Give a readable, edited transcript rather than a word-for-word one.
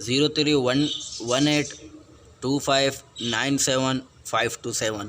031825975227،